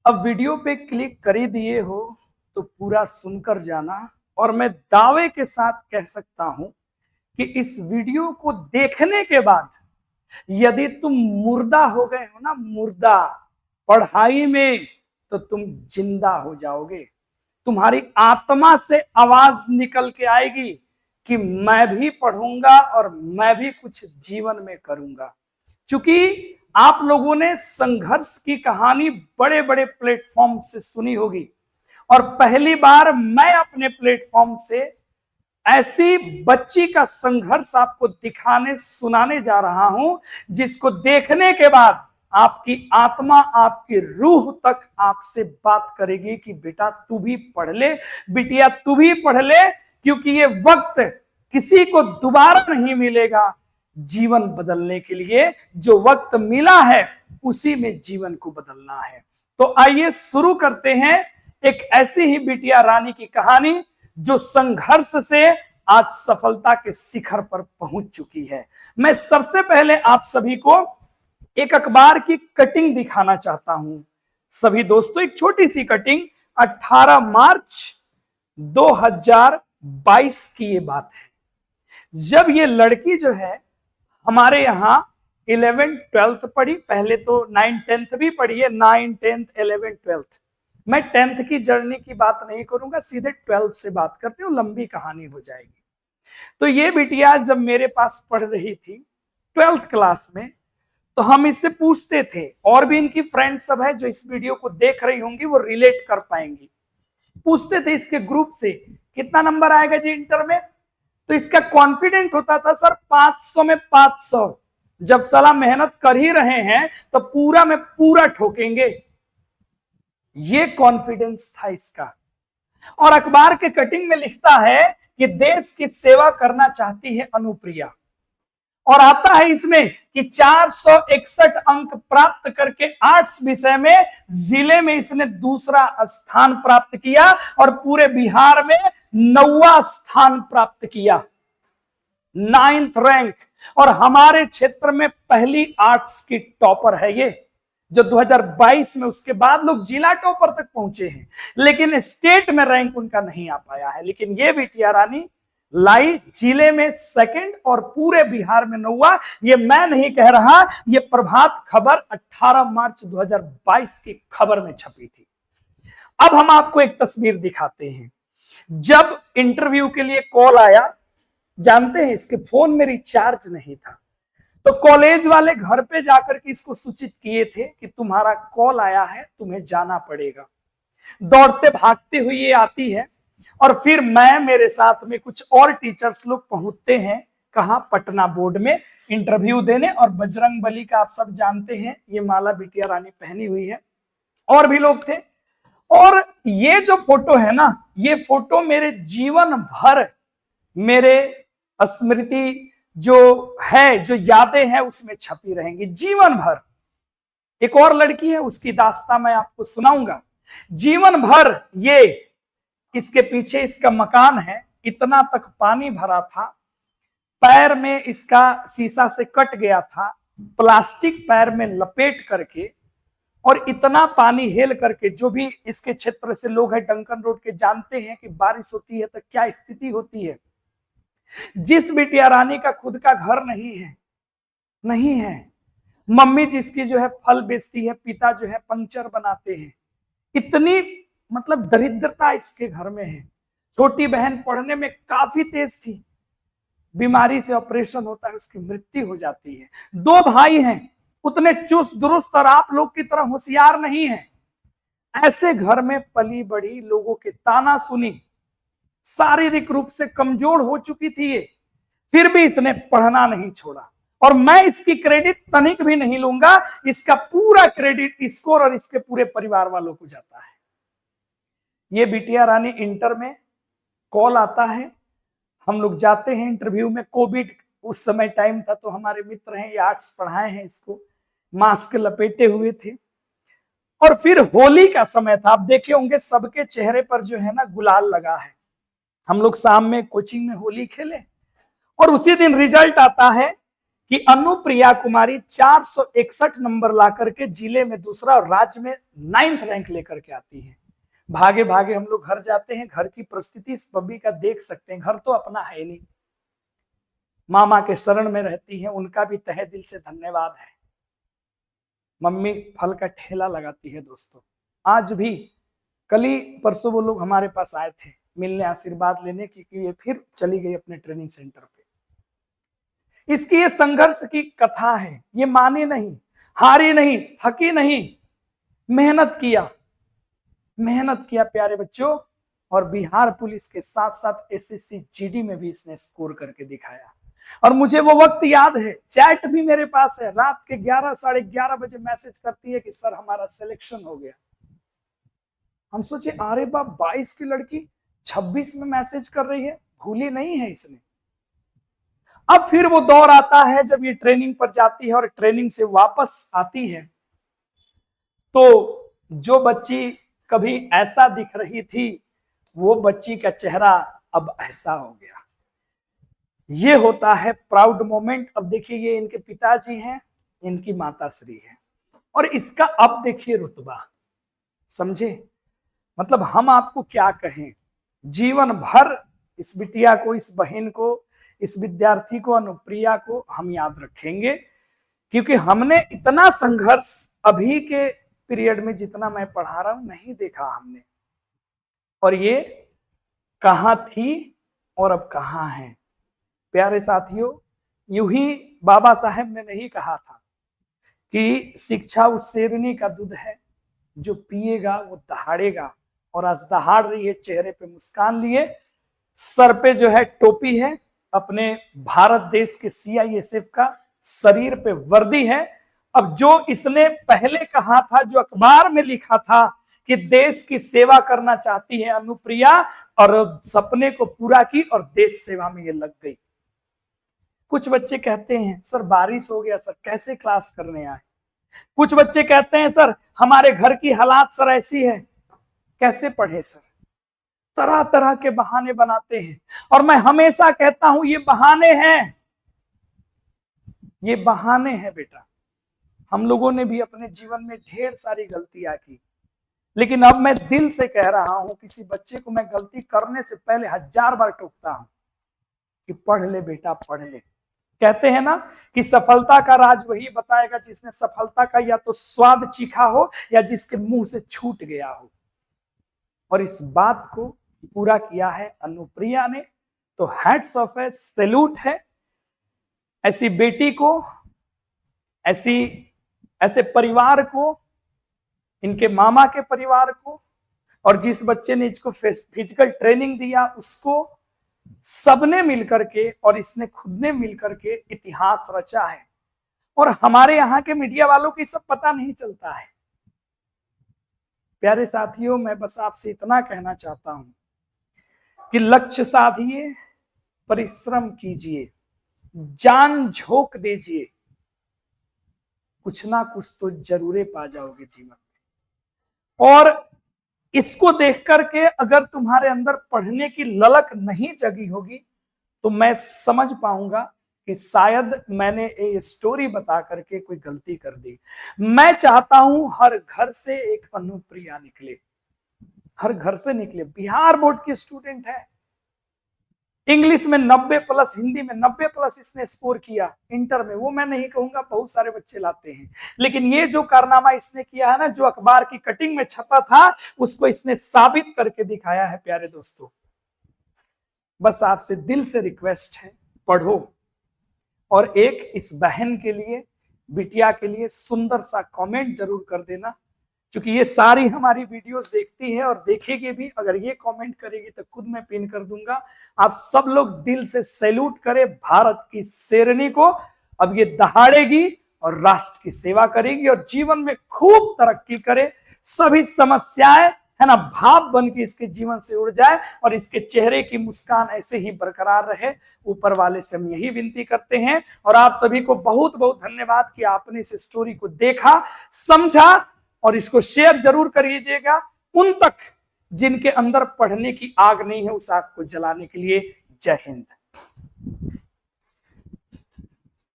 अब वीडियो पे क्लिक कर ही दिए हो तो पूरा सुनकर जाना। और मैं दावे के साथ कह सकता हूं कि इस वीडियो को देखने के बाद यदि तुम मुर्दा हो गए हो ना, मुर्दा पढ़ाई में, तो तुम जिंदा हो जाओगे। तुम्हारी आत्मा से आवाज निकल के आएगी कि मैं भी पढ़ूंगा और मैं भी कुछ जीवन में करूंगा। क्योंकि आप लोगों ने संघर्ष की कहानी बड़े बड़े प्लेटफॉर्म से सुनी होगी और पहली बार मैं अपने प्लेटफॉर्म से ऐसी बच्ची का संघर्ष आपको दिखाने सुनाने जा रहा हूं जिसको देखने के बाद आपकी आत्मा, आपकी रूह तक आपसे बात करेगी कि बेटा तू भी पढ़ ले, बिटिया तू भी पढ़ ले, क्योंकि ये वक्त किसी को दोबारा नहीं मिलेगा जीवन बदलने के लिए। जो वक्त मिला है उसी में जीवन को बदलना है। तो आइए शुरू करते हैं एक ऐसी ही बिटिया रानी की कहानी जो संघर्ष से आज सफलता के शिखर पर पहुंच चुकी है। मैं सबसे पहले आप सभी को एक अखबार की कटिंग दिखाना चाहता हूं। सभी दोस्तों, एक छोटी सी कटिंग 18 मार्च 2022 की ये बात है, जब ये लड़की जो है हमारे यहाँ 11th 12th पढ़ी। पहले तो 9 10th भी पढ़ी है, 9 10th 11 12th। मैं 10th की जर्नी की बात नहीं करूंगा, सीधे 12th से बात करते हो, लंबी कहानी हो जाएगी। तो ये बिटिया जब मेरे पास पढ़ रही थी 12th क्लास में, तो हम इससे पूछते थे, और भी इनकी फ्रेंड सब है जो इस वीडियो को देख रही होंगी वो रिलेट कर पाएंगी। पूछते थे इसके ग्रुप से कितना नंबर आएगा जी इंटर में, तो इसका कॉन्फिडेंट होता था सर 500 में 500। जब साला मेहनत कर ही रहे हैं तो पूरा में पूरा ठोकेंगे, ये कॉन्फिडेंस था इसका। और अखबार के कटिंग में लिखता है कि देश की सेवा करना चाहती है अनुप्रिया, और आता है इसमें कि 461 अंक प्राप्त करके आर्ट्स विषय में जिले में इसने दूसरा स्थान प्राप्त किया और पूरे बिहार में 9वां स्थान प्राप्त किया, 9th रैंक। और हमारे क्षेत्र में पहली आर्ट्स की टॉपर है ये, जो 2022 में उसके बाद लोग जिला टॉपर तक पहुंचे हैं, लेकिन स्टेट में रैंक उनका नहीं आ पाया है। लेकिन ये बिटिया रानी लाई जिले में 2nd और पूरे बिहार में 9वां। ये मैं नहीं कह रहा, ये प्रभात खबर 18 मार्च 2022 की खबर में छपी थी। अब हम आपको एक तस्वीर दिखाते हैं। जब इंटरव्यू के लिए कॉल आया, जानते हैं इसके फोन में रिचार्ज नहीं था, तो कॉलेज वाले घर पे जाकर के इसको सूचित किए थे कि तुम्हारा कॉल आया है, तुम्हें जाना पड़ेगा। दौड़ते भागते हुए ये आती है और फिर मैं, मेरे साथ में कुछ और टीचर्स लोग पहुंचते हैं, कहां, पटना बोर्ड में इंटरव्यू देने। और बजरंग बली का आप सब जानते हैं, ये माला बिटिया रानी पहनी हुई है, और भी लोग थे। और ये जो फोटो है ना, ये फोटो मेरे जीवन भर, मेरे स्मृति जो है, जो यादें हैं उसमें छपी रहेंगी जीवन भर। एक और लड़की है, उसकी दास्तां मैं आपको सुनाऊंगा जीवन भर। ये इसके पीछे इसका मकान है, इतना तक पानी भरा था, पैर में इसका शीशा से कट गया था, प्लास्टिक पैर में लपेट करके, और इतना पानी हेल करके। जो भी इसके क्षेत्र से लोग हैं डंकन रोड के, जानते हैं कि बारिश होती है तो क्या स्थिति होती है। जिस बिटिया रानी का खुद का घर नहीं है, मम्मी जिसकी जो है फल बेचती है, पिता जो है पंक्चर बनाते हैं, इतनी मतलब दरिद्रता इसके घर में है। छोटी बहन पढ़ने में काफी तेज थी, बीमारी से ऑपरेशन होता है, उसकी मृत्यु हो जाती है। 2 भाई हैं, उतने चुस्त दुरुस्त और आप लोग की तरह होशियार नहीं है। ऐसे घर में पली बड़ी, लोगों के ताना सुनी, शारीरिक रूप से कमजोर हो चुकी थी ये, फिर भी इसने पढ़ना नहीं छोड़ा। और मैं इसकी क्रेडिट तनिक भी नहीं लूंगा, इसका पूरा क्रेडिट इसको और इसके पूरे परिवार वालों को जाता है। ये बिटिया रानी इंटर में कॉल आता है, हम लोग जाते हैं इंटरव्यू में। कोविड उस समय टाइम था, तो हमारे मित्र हैं, ये आर्ट्स पढ़ाए हैं, इसको मास्क लपेटे हुए थे। और फिर होली का समय था, आप देखे होंगे सबके चेहरे पर जो है ना गुलाल लगा है। हम लोग शाम में कोचिंग में होली खेले और उसी दिन रिजल्ट आता है कि अनुप्रिया कुमारी 461 नंबर ला करके जिले में दूसरा और राज्य में 9th रैंक लेकर के आती है। भागे भागे हम लोग घर जाते हैं, घर की परिस्थिति इस बब्बी का देख सकते हैं, घर तो अपना है नहीं, मामा के शरण में रहती है, उनका भी तहे दिल से धन्यवाद है। मम्मी फल का ठेला लगाती है दोस्तों, आज भी कल ही परसों वो लोग हमारे पास आए थे मिलने, आशीर्वाद लेने, क्योंकि ये फिर चली गई अपने ट्रेनिंग सेंटर पे। इसकी ये संघर्ष की कथा है, ये मानी नहीं, हारी नहीं, थकी नहीं, मेहनत किया प्यारे बच्चों, और बिहार पुलिस के साथ साथ एसएससी जीडी में भी इसने स्कोर करके दिखाया। और मुझे वो वक्त याद है, चैट भी मेरे पास है, रात के 11 साढ़े 11 बजे मैसेज करती है कि सर हमारा सिलेक्शन हो गया। हम सोचे अरे बाप, 22 की लड़की 26 में मैसेज कर रही है, भूली नहीं है इसने। अब फिर वो दौर आता है जब ये ट्रेनिंग पर जाती है और ट्रेनिंग से वापस आती है, तो जो बच्ची कभी ऐसा दिख रही थी, वो बच्ची का चेहरा अब ऐसा हो गया। ये होता है प्राउड मोमेंट। अब देखिए, ये इनके पिताजी हैं, इनकी माता श्री है, और इसका अब देखिए रुतबा, समझे? मतलब हम आपको क्या कहें, जीवन भर इस बिटिया को, इस बहन को, इस विद्यार्थी को, अनुप्रिया को हम याद रखेंगे, क्योंकि हमने इतना संघर्ष अभी के पीरियड में जितना मैं पढ़ा रहा हूं नहीं देखा हमने। और ये कहां थी और अब कहां है। प्यारे साथियों, यूं ही बाबा साहेब ने नहीं कहा था कि शिक्षा उस शेरनी का दूध है जो पिएगा वो दहाड़ेगा, और आज दहाड़ रही है, चेहरे पे मुस्कान लिए, सर पे जो है टोपी है, अपने भारत देश के सीआईएसएफ का, शरीर पे वर्दी है। अब जो इसने पहले कहा था, जो अखबार में लिखा था कि देश की सेवा करना चाहती है अनुप्रिया, और सपने को पूरा की और देश सेवा में ये लग गई। कुछ बच्चे कहते हैं सर बारिश हो गया, सर कैसे क्लास करने आए। कुछ बच्चे कहते हैं सर हमारे घर की हालात सर ऐसी है, कैसे पढ़े सर। तरह तरह के बहाने बनाते हैं, और मैं हमेशा कहता हूं ये बहाने हैं, ये बहाने हैं बेटा। हम लोगों ने भी अपने जीवन में ढेर सारी गलतियां की, लेकिन अब मैं दिल से कह रहा हूं, किसी बच्चे को मैं गलती करने से पहले 1000 बार टोकता हूं कि पढ़ ले बेटा, पढ़ ले। कहते हैं ना कि सफलता का राज वही बताएगा जिसने सफलता का या तो स्वाद चीखा हो या जिसके मुंह से छूट गया हो। और इस बात को पूरा किया है अनुप्रिया ने, तो हैट्स ऑफ है, सैल्यूट है ऐसी बेटी को, ऐसे परिवार को, इनके मामा के परिवार को, और जिस बच्चे ने इसको फिजिकल ट्रेनिंग दिया उसको। सबने मिलकर के और इसने खुद ने मिलकर के इतिहास रचा है, और हमारे यहाँ के मीडिया वालों को सब पता नहीं चलता है। प्यारे साथियों, मैं बस आपसे इतना कहना चाहता हूं कि लक्ष्य साधिए, परिश्रम कीजिए, जान झोंक दीजिए, कुछ ना कुछ तो जरूर पा जाओगे जीवन में। और इसको देख करके अगर तुम्हारे अंदर पढ़ने की ललक नहीं जगी होगी, तो मैं समझ पाऊंगा कि शायद मैंने ये स्टोरी बता करके कोई गलती कर दी। मैं चाहता हूं हर घर से एक अनुप्रिया निकले, हर घर से निकले। बिहार बोर्ड की स्टूडेंट है, इंग्लिश में 90+, हिंदी में 90+ इसने स्कोर किया इंटर में। वो मैं नहीं कहूंगा, बहुत सारे बच्चे लाते हैं, लेकिन ये जो कारनामा इसने किया है ना, जो अखबार की कटिंग में छपा था, उसको इसने साबित करके दिखाया है। प्यारे दोस्तों, बस आपसे दिल से रिक्वेस्ट है, पढ़ो, और एक इस बहन के लिए, बिटिया के लिए सुंदर सा कमेंट जरूर कर देना, क्योंकि ये सारी हमारी वीडियोस देखती है और देखेगी भी। अगर ये कमेंट करेगी तो खुद मैं पिन कर दूंगा। आप सब लोग दिल से सैल्यूट करें भारत की शेरनी को। अब ये दहाड़ेगी और राष्ट्र की सेवा करेगी और जीवन में खूब तरक्की करे। सभी समस्याएं है ना भाप बन के इसके जीवन से उड़ जाए और इसके चेहरे की मुस्कान ऐसे ही बरकरार रहे। ऊपर वाले से हम यही विनती करते हैं। और आप सभी को बहुत बहुत धन्यवाद कि आपने इस स्टोरी को देखा, समझा, और इसको शेयर जरूर करिएगा उन तक जिनके अंदर पढ़ने की आग नहीं है, उस आग को जलाने के लिए। जय हिंद।